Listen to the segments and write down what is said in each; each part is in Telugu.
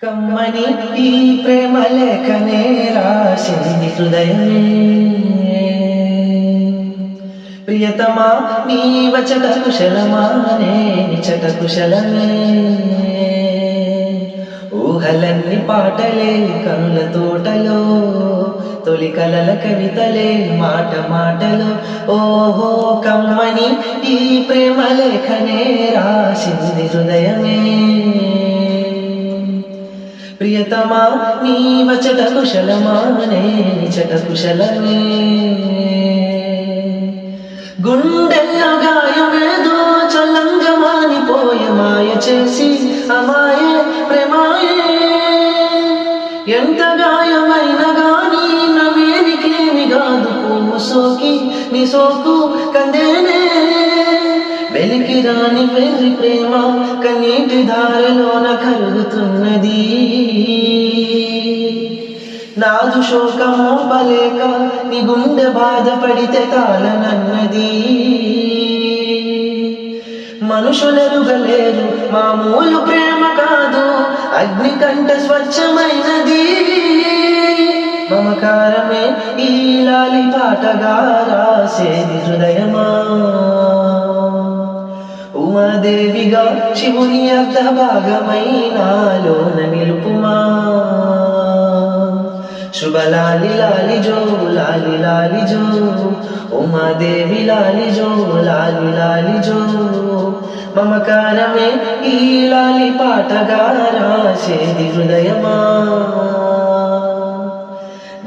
కమ్మని ఈ ప్రేమ లేఖనే రాసింది హృదయమే. ప్రియతమా నీ వచట కుశలమా నిచట కుశలమే. ఊహలన్నీ పాటలే కనుల తోటలో, తొలి కలల కవితలే మాట మాటలో. ఓహో కమ్మని ఈ ప్రేమ లేఖనే రాసింది హృదయమే. ప్రియతమా నీ వచట కుశలమా నిచట కుశలమే. గుండెల్లో గాయమేదో చల్లంగా మానిపోయే మాయ చేసి అమాయే ప్రేమాయే. ఎంత గాయమైన గాని నవ్వేనికేమి కాదు పువ్వు సోకి నీ సోకు కందేనే. వెలికి రాని వెర్రి ప్రేమ కన్నీటి ధారలోన కరుగుతున్నది. నాదు శోకం మోపలేక నీ గుండె బాధపడితే తాళనన్నది. మనుషులెరుగలేరు మామూలు ప్రేమ కాదు, అగ్ని కంట స్వచ్ఛమైనది. మమకారమే ఈ లాలి పాటగా రాసేది హృదయమా. ఉమాదేవిగా శివుని అర్ధ భాగమైనాలోన నిలుపుమా. శుభ లాలి లాలి జో లాలి లాలి జో, ఉమాదేవి లాలి జో లాలి లాలి జో. మమకారమే ఈ లాలి పాటగా రాసేది హృదయమా,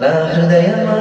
నా హృదయమా.